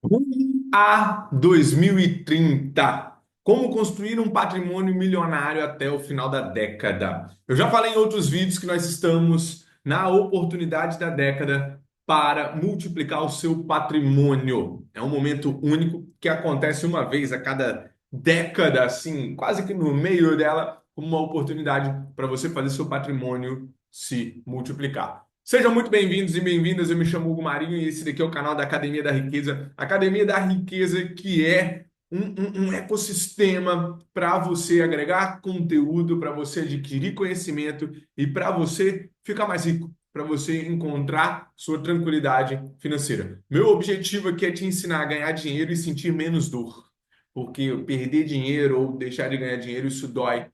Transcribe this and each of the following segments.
Rumo a 2030. Como construir um patrimônio milionário até o final da década. Eu já falei em outros vídeos que nós estamos na oportunidade da década para multiplicar o seu patrimônio. É um momento único que acontece uma vez a cada década, assim, quase que no meio dela, como uma oportunidade para você fazer seu patrimônio se multiplicar. Sejam muito bem-vindos e bem-vindas. Eu me chamo Hugo Marinho e esse daqui é o canal da Academia da Riqueza. Academia da Riqueza, que é um ecossistema para você agregar conteúdo, para você adquirir conhecimento e para você ficar mais rico, para você encontrar sua tranquilidade financeira. Meu objetivo aqui é te ensinar a ganhar dinheiro e sentir menos dor, porque perder dinheiro ou deixar de ganhar dinheiro, isso dói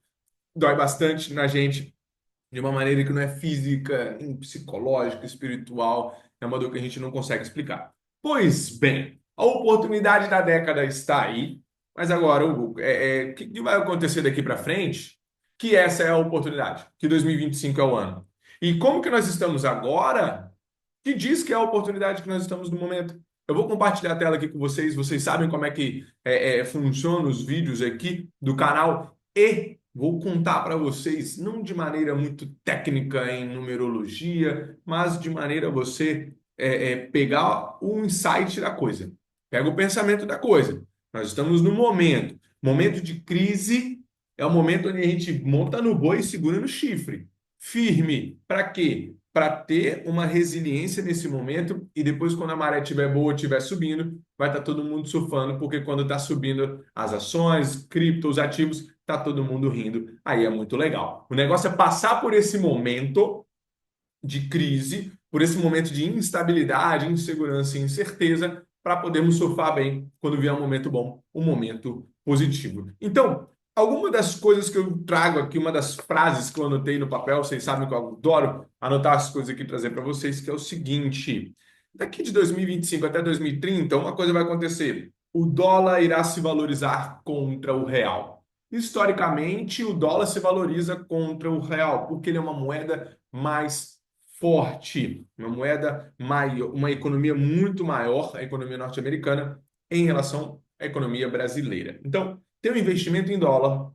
bastante na gente de uma maneira que não é física, psicológica, espiritual, é uma dor que a gente não consegue explicar. Pois bem, a oportunidade da década está aí, mas agora, Hugo, o que vai acontecer daqui para frente? Que essa é a oportunidade, que 2025 é o ano. E como que nós estamos agora, que diz que é a oportunidade que nós estamos no momento. Eu vou compartilhar a tela aqui com vocês, vocês sabem como é que funcionam os vídeos aqui do canal e vou contar para vocês, não de maneira muito técnica em numerologia, mas de maneira você pegar o insight da coisa. Pega o pensamento da coisa. Nós estamos no momento de crise, é o momento onde a gente monta no boi e segura no chifre. Firme. Para quê? Para ter uma resiliência nesse momento e depois, quando a maré estiver boa, estiver subindo, vai estar todo mundo surfando, porque quando está subindo as ações, cripto, os ativos, está todo mundo rindo. Aí é muito legal. O negócio é passar por esse momento de crise, por esse momento de instabilidade, insegurança e incerteza, para podermos surfar bem quando vier um momento bom, um momento positivo. Então, alguma das coisas que eu trago aqui, uma das frases que eu anotei no papel, vocês sabem que eu adoro anotar as coisas aqui e trazer para vocês, que é o seguinte: daqui de 2025 até 2030, uma coisa vai acontecer. O dólar irá se valorizar contra o real. Historicamente, o dólar se valoriza contra o real, porque ele é uma moeda mais forte, uma moeda maior, uma economia muito maior, a economia norte-americana, em relação à economia brasileira. Então, ter um investimento em dólar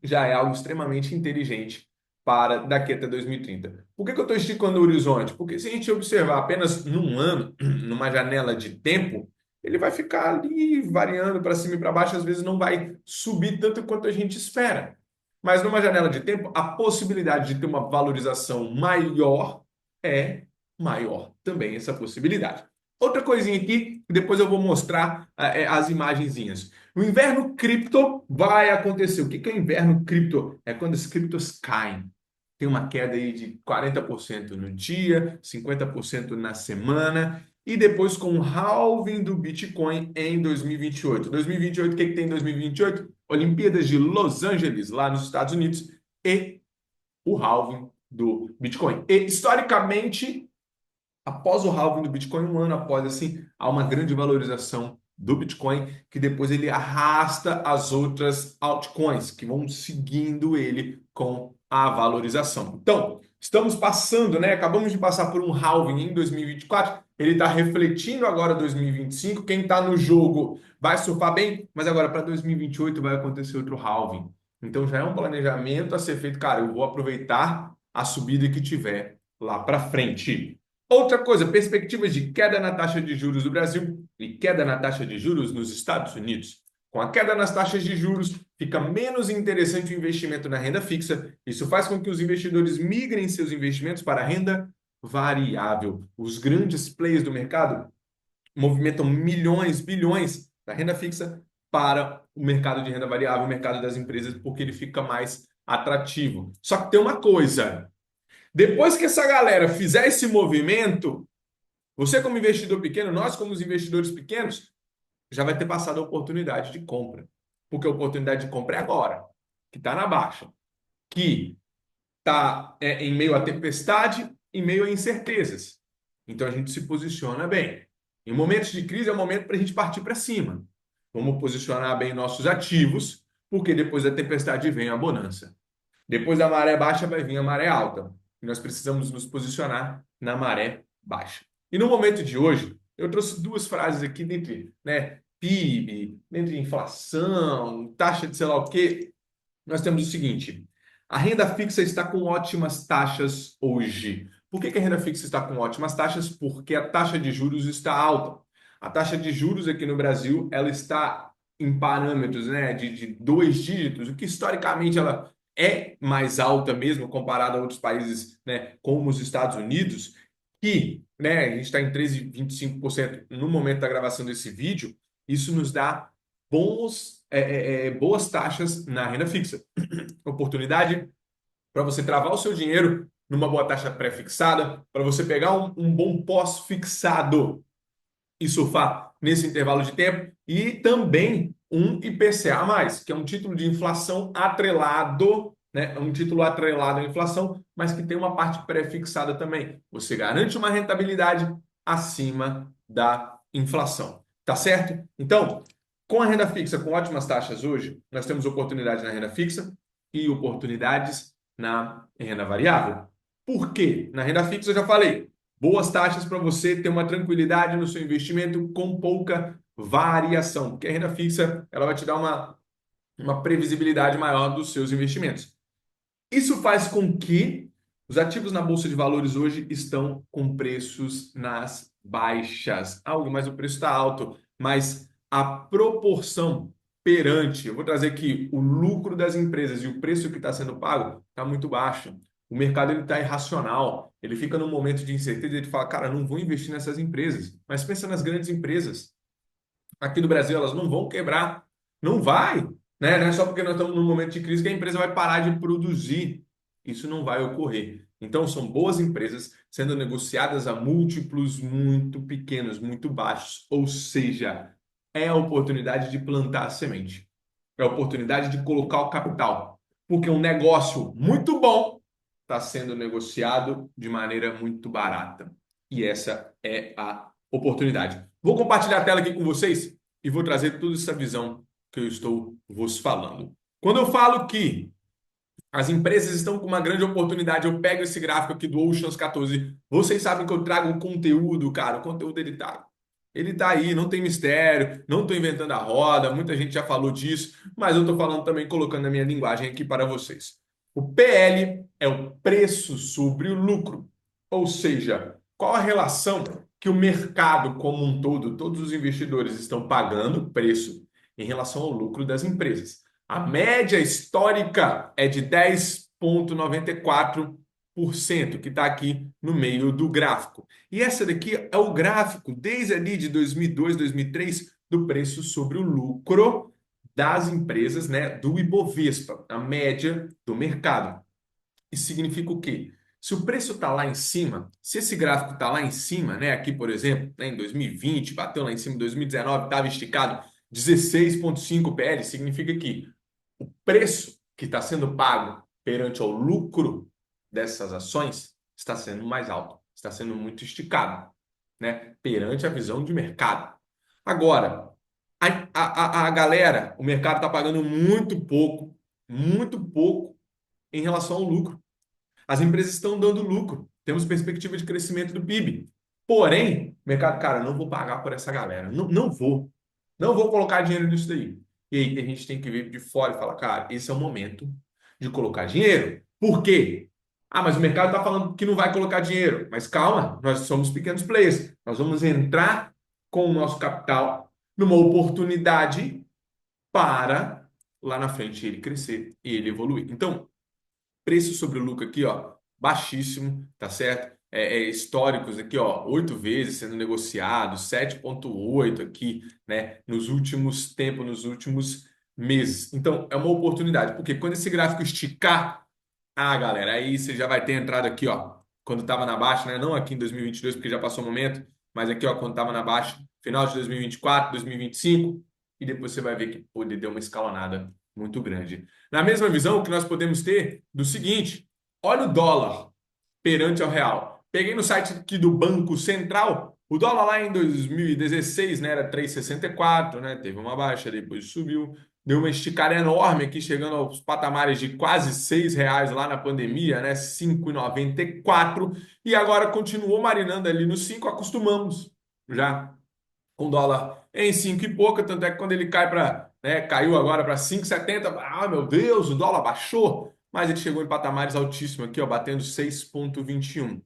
já é algo extremamente inteligente para daqui até 2030. Por que que eu estou esticando o horizonte? Porque se a gente observar apenas num ano, numa janela de tempo, ele vai ficar ali variando para cima e para baixo, às vezes não vai subir tanto quanto a gente espera. Mas numa janela de tempo, a possibilidade de ter uma valorização maior é maior também essa possibilidade. Outra coisinha aqui, depois eu vou mostrar as imagenzinhas. O inverno cripto vai acontecer. O que que é inverno cripto? É quando as criptos caem. Tem uma queda aí de 40% no dia, 50% na semana, e depois com o halving do Bitcoin em 2028. 2028, o que que tem em 2028? Olimpíadas de Los Angeles, lá nos Estados Unidos, e o halving do Bitcoin. E, historicamente, após o halving do Bitcoin, um ano após, assim, há uma grande valorização do Bitcoin, que depois ele arrasta as outras altcoins, que vão seguindo ele com a valorização. Então, estamos passando, né? Acabamos de passar por um halving em 2024, ele está refletindo agora 2025. Quem está no jogo vai surfar bem, mas agora para 2028 vai acontecer outro halving. Então já é um planejamento a ser feito. Cara, eu vou aproveitar a subida que tiver lá para frente. Outra coisa, perspectivas de queda na taxa de juros do Brasil e queda na taxa de juros nos Estados Unidos. Com a queda nas taxas de juros, fica menos interessante o investimento na renda fixa. Isso faz com que os investidores migrem seus investimentos para a renda variável. Os grandes players do mercado movimentam milhões, bilhões da renda fixa para o mercado de renda variável, o mercado das empresas, porque ele fica mais atrativo. Só que tem uma coisa: depois que essa galera fizer esse movimento, você como investidor pequeno, nós como os investidores pequenos, já vai ter passado a oportunidade de compra. Porque a oportunidade de compra é agora, que está na baixa, que está em meio à tempestade, em meio a incertezas. Então a gente se posiciona bem. Em momentos de crise é o momento para a gente partir para cima. Vamos posicionar bem nossos ativos, porque depois da tempestade vem a bonança. Depois da maré baixa vai vir a maré alta. E nós precisamos nos posicionar na maré baixa. E no momento de hoje, Eu trouxe duas frases aqui dentre, né, PIB, dentre inflação, taxa de sei lá o quê. Nós temos o seguinte: a renda fixa está com ótimas taxas hoje. Por que que a renda fixa está com ótimas taxas? Porque a taxa de juros está alta. A taxa de juros aqui no Brasil, ela está em parâmetros, né, de dois dígitos, o que historicamente ela é mais alta mesmo comparada a outros países, né, como os Estados Unidos, que, né, a gente está em 13,25% no momento da gravação desse vídeo. Isso nos dá boas taxas na renda fixa. Oportunidade para você travar o seu dinheiro numa boa taxa pré-fixada, para você pegar um bom pós-fixado e surfar nesse intervalo de tempo, e também um IPCA+, que é um título de inflação atrelado, né? Um título atrelado à inflação, mas que tem uma parte pré-fixada também. Você garante uma rentabilidade acima da inflação. Tá certo? Então, com a renda fixa com ótimas taxas hoje, nós temos oportunidades na renda fixa e oportunidades na renda variável. Por quê? Na renda fixa eu já falei, boas taxas para você ter uma tranquilidade no seu investimento com pouca variação, porque a renda fixa ela vai te dar uma previsibilidade maior dos seus investimentos. Isso faz com que os ativos na Bolsa de Valores hoje estão com preços nas baixas. Algo, mas o preço está alto, mas a proporção perante, eu vou trazer aqui o lucro das empresas e o preço que está sendo pago está muito baixo. O mercado ele está irracional, ele fica num momento de incerteza e ele fala, cara, não vou investir nessas empresas. Mas pensa nas grandes empresas aqui no Brasil, elas não vão quebrar. Não vai, né? Não é só porque nós estamos num momento de crise que a empresa vai parar de produzir. Isso não vai ocorrer. Então, são boas empresas sendo negociadas a múltiplos muito pequenos, muito baixos. Ou seja, é a oportunidade de plantar a semente. É a oportunidade de colocar o capital. Porque um negócio muito bom está sendo negociado de maneira muito barata. E essa é a oportunidade. Vou compartilhar a tela aqui com vocês e vou trazer toda essa visão que eu estou vos falando. Quando eu falo que as empresas estão com uma grande oportunidade, eu pego esse gráfico aqui do Oceans 14. Vocês sabem que eu trago o conteúdo, cara. O conteúdo ele tá aí, não tem mistério, não estou inventando a roda, muita gente já falou disso, mas eu estou falando também, colocando a minha linguagem aqui para vocês. O PL é o preço sobre o lucro, ou seja, qual a relação que o mercado como um todo, todos os investidores estão pagando preço em relação ao lucro das empresas. A média histórica é de 10,94%, que está aqui no meio do gráfico. E essa daqui é o gráfico, desde ali de 2002, 2003, do preço sobre o lucro das empresas, né, do Ibovespa, a média do mercado. Isso significa o quê? Se o preço está lá em cima, se esse gráfico está lá em cima, né, aqui, por exemplo, né, em 2020, bateu lá em cima, em 2019, estava esticado 16,5 PL, significa que o preço que está sendo pago perante ao lucro dessas ações está sendo mais alto, está sendo muito esticado, né, perante a visão de mercado. Agora, a galera, o mercado está pagando muito pouco em relação ao lucro. As empresas estão dando lucro. Temos perspectiva de crescimento do PIB. Porém, o mercado, cara, não vou pagar por essa galera. Não, não vou. Não vou colocar dinheiro nisso daí. E aí a gente tem que vir de fora e falar, cara, esse é o momento de colocar dinheiro. Por quê? Ah, mas o mercado está falando que não vai colocar dinheiro. Mas calma, nós somos pequenos players. Nós vamos entrar com o nosso capital numa oportunidade para lá na frente ele crescer e ele evoluir. Então, preço sobre o lucro aqui, ó, baixíssimo, tá certo? Históricos aqui, ó, 8 vezes sendo negociado, 7,8 aqui, né, nos últimos tempos, nos últimos meses. Então, é uma oportunidade, porque quando esse gráfico esticar, galera, aí você já vai ter entrado aqui, ó, quando estava na baixa, né? Não aqui em 2022, porque já passou o momento, mas aqui, ó, quando estava na baixa, final de 2024, 2025, e depois você vai ver que pode deu uma escalonada muito grande. Na mesma visão que nós podemos ter do seguinte: olha o dólar perante ao real. Peguei no site aqui do Banco Central, o dólar lá em 2016, né, era 3,64, né? Teve uma baixa, depois subiu, deu uma esticada enorme aqui, chegando aos patamares de quase R$ 6 lá na pandemia, né? 5,94, e agora continuou marinando ali no 5, acostumamos. já com dólar em 5 e pouca, tanto é que quando ele cai para, né, caiu agora para 5,70, ah, meu Deus, o dólar baixou, mas ele chegou em patamares altíssimos aqui, ó, batendo 6,21.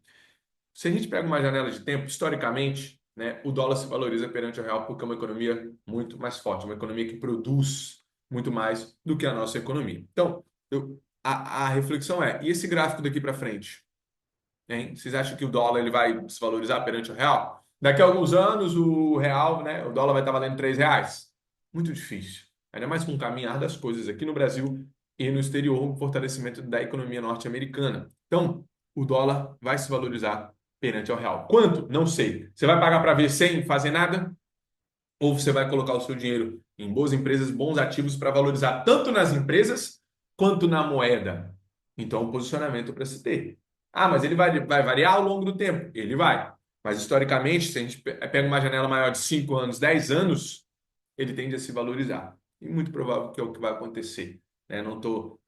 Se a gente pega uma janela de tempo, historicamente, né, o dólar se valoriza perante o real porque é uma economia muito mais forte, uma economia que produz muito mais do que a nossa economia. Então, a reflexão é, e esse gráfico daqui para frente? Hein? Vocês acham que o dólar ele vai se valorizar perante o real? Daqui a alguns anos, o real, né, o dólar vai estar valendo R$ 3. Muito difícil. Ainda mais com o caminhar das coisas aqui no Brasil e no exterior, o fortalecimento da economia norte-americana. Então, o dólar vai se valorizar perante ao real. Quanto? Não sei. Você vai pagar para ver sem fazer nada? Ou você vai colocar o seu dinheiro em boas empresas, bons ativos para valorizar tanto nas empresas quanto na moeda? Então, um posicionamento para se ter. Ah, mas ele vai variar ao longo do tempo? Ele vai. Mas, historicamente, se a gente pega uma janela maior de 5 anos, 10 anos, ele tende a se valorizar. E muito provável que é o que vai acontecer. Né? Não estou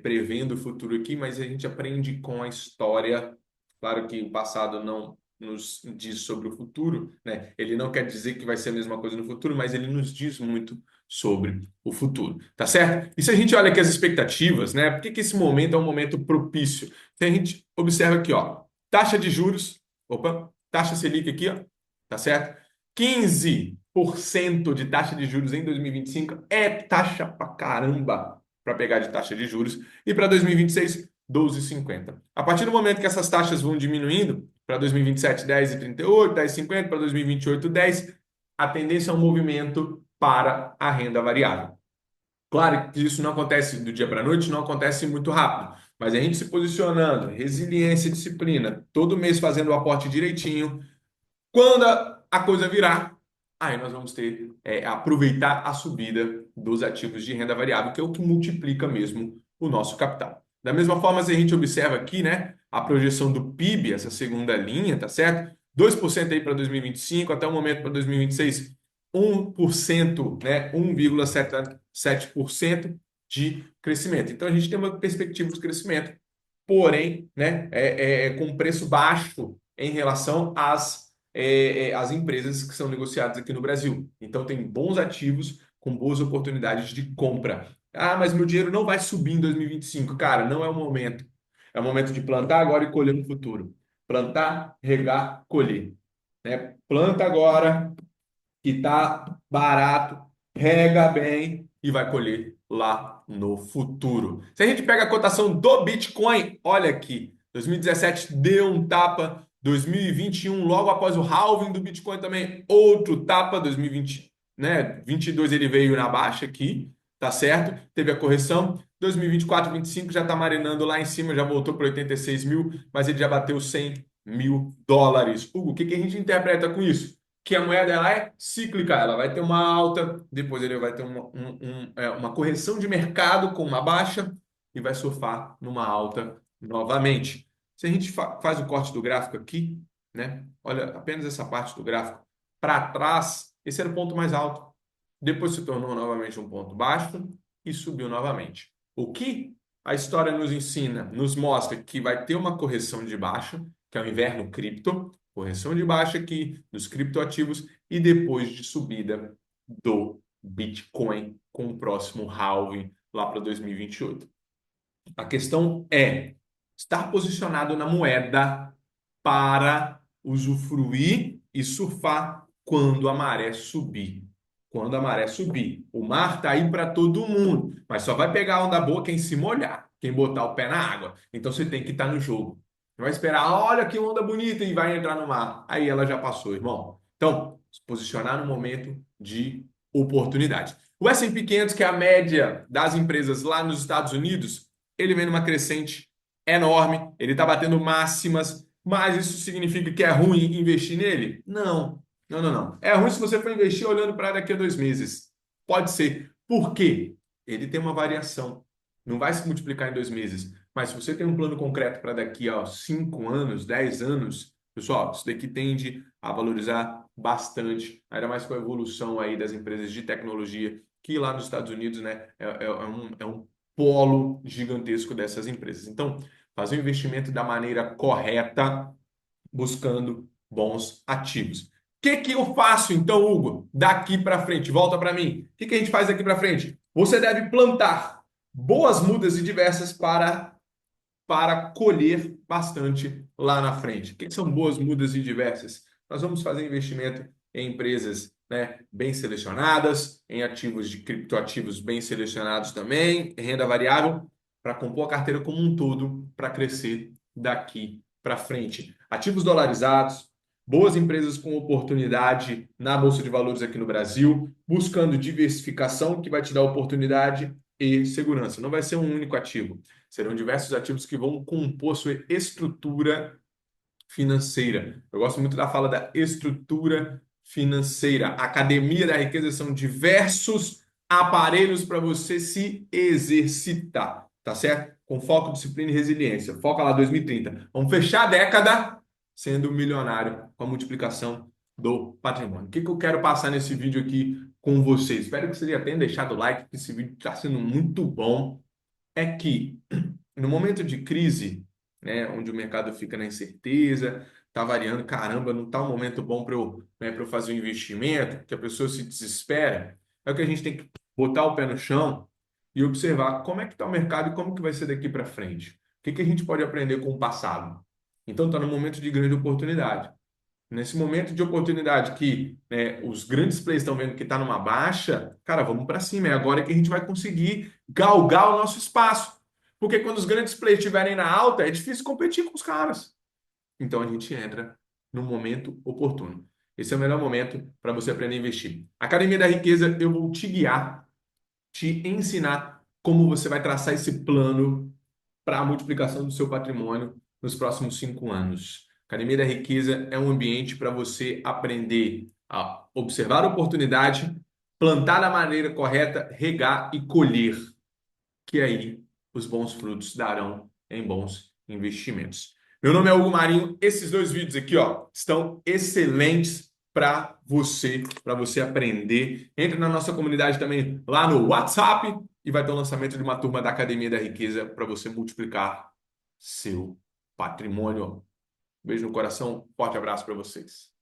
prevendo o futuro aqui, mas a gente aprende com a história. Claro que o passado não nos diz sobre o futuro, né? Ele não quer dizer que vai ser a mesma coisa no futuro, mas ele nos diz muito sobre o futuro, tá certo? E se a gente olha aqui as expectativas, né? Por que que esse momento é um momento propício? Se a gente observa aqui, ó, taxa de juros, opa, taxa Selic aqui, ó, tá certo? 15% de taxa de juros em 2025 é taxa pra caramba para pegar de taxa de juros. E para 2026, 12,50. A partir do momento que essas taxas vão diminuindo, para 2027, 10,38, 10,50, para 2028, 10, a tendência é um movimento para a renda variável. Claro que isso não acontece do dia para a noite, não acontece muito rápido, mas a gente se posicionando, resiliência e disciplina, todo mês fazendo o aporte direitinho, quando a coisa virar, aí nós vamos ter aproveitar a subida dos ativos de renda variável, que é o que multiplica mesmo o nosso capital. Da mesma forma, se a gente observa aqui, né, a projeção do PIB, essa segunda linha, tá certo? 2% aí para 2025, até o momento para 2026, 1%, né, 1,7% de crescimento. Então a gente tem uma perspectiva de crescimento, porém, né, com preço baixo em relação às empresas que são negociadas aqui no Brasil. Então, tem bons ativos com boas oportunidades de compra. Ah, mas meu dinheiro não vai subir em 2025. Cara, não é o momento. É o momento de plantar agora e colher no futuro. Plantar, regar, colher. Né? Planta agora, que está barato, rega bem e vai colher lá no futuro. Se a gente pega a cotação do Bitcoin, olha aqui, 2017 deu um tapa, 2021, logo após o halving do Bitcoin também, outro tapa, 2020, né? 22 ele veio na baixa aqui, tá certo? Teve a correção. 2024, 25 já está marinando lá em cima, já voltou para 86 mil, mas ele já bateu 100 mil dólares. Hugo, o que que a gente interpreta com isso? Que a moeda ela é cíclica, ela vai ter uma alta, depois ele vai ter uma correção de mercado com uma baixa e vai surfar numa alta novamente. Se a gente faz o corte do gráfico aqui, né? Olha apenas essa parte do gráfico para trás, esse era o ponto mais alto. Depois se tornou novamente um ponto baixo e subiu novamente. O que a história nos ensina, nos mostra que vai ter uma correção de baixa, que é o inverno cripto, correção de baixa aqui nos criptoativos e depois de subida do Bitcoin com o próximo halving lá para 2028. A questão é estar posicionado na moeda para usufruir e surfar quando a maré subir. Quando a maré subir. O mar está aí para todo mundo, mas só vai pegar a onda boa quem se molhar, quem botar o pé na água. Então você tem que estar no jogo. Não vai esperar, olha que onda bonita e vai entrar no mar. Aí ela já passou, irmão. Então, se posicionar no momento de oportunidade. O S&P 500, que é a média das empresas lá nos Estados Unidos, ele vem numa crescente enorme, ele está batendo máximas, mas isso significa que é ruim investir nele? Não, não, não, não. É ruim se você for investir olhando para daqui a 2 meses. Pode ser. Por quê? Ele tem uma variação. Não vai se multiplicar em 2 meses. Mas se você tem um plano concreto para daqui a 5 anos, 10 anos, pessoal, isso daqui tende a valorizar bastante, ainda mais com a evolução aí das empresas de tecnologia, que lá nos Estados Unidos, né, é um polo gigantesco dessas empresas. Então, fazer o investimento da maneira correta, buscando bons ativos. que eu faço então, Hugo, daqui para frente? Volta para mim. O que a gente faz daqui para frente? Você deve plantar boas mudas e diversas para colher bastante lá na frente. O que são boas mudas e diversas? Nós vamos fazer investimento em empresas, né, bem selecionadas, em ativos de criptoativos bem selecionados também, em renda variável, para compor a carteira como um todo, para crescer daqui para frente. Ativos dolarizados, boas empresas com oportunidade na Bolsa de Valores aqui no Brasil, buscando diversificação que vai te dar oportunidade e segurança. Não vai ser um único ativo. Serão diversos ativos que vão compor sua estrutura financeira. Eu gosto muito da fala da estrutura financeira. A Academia da Riqueza são diversos aparelhos para você se exercitar, tá certo? Com foco, disciplina e resiliência. Foca lá 2030. Vamos fechar a década sendo milionário com a multiplicação do patrimônio. O que eu quero passar nesse vídeo aqui com vocês? Espero que vocês já tenham deixado o like, porque esse vídeo está sendo muito bom. É que no momento de crise, né, onde o mercado fica na incerteza, está variando, caramba, não está um momento bom para eu, né, para eu fazer um investimento, que a pessoa se desespera, é o que a gente tem que botar o pé no chão e observar como é que está o mercado e como que vai ser daqui para frente. O que a gente pode aprender com o passado? Então, está no momento de grande oportunidade. Nesse momento de oportunidade que, né, os grandes players estão vendo que está numa baixa, cara, vamos para cima. É agora que a gente vai conseguir galgar o nosso espaço. Porque quando os grandes players estiverem na alta, é difícil competir com os caras. Então a gente entra no momento oportuno. Esse é o melhor momento para você aprender a investir. Academia da Riqueza, eu vou te guiar, te ensinar como você vai traçar esse plano para a multiplicação do seu patrimônio nos próximos 5 anos. Academia da Riqueza é um ambiente para você aprender a observar a oportunidade, plantar da maneira correta, regar e colher, que aí os bons frutos darão em bons investimentos. Meu nome é Hugo Marinho. Esses dois vídeos aqui, ó, estão excelentes para você aprender. Entre na nossa comunidade também lá no WhatsApp e vai ter o lançamento de uma turma da Academia da Riqueza para você multiplicar seu patrimônio. Beijo no coração, forte abraço para vocês.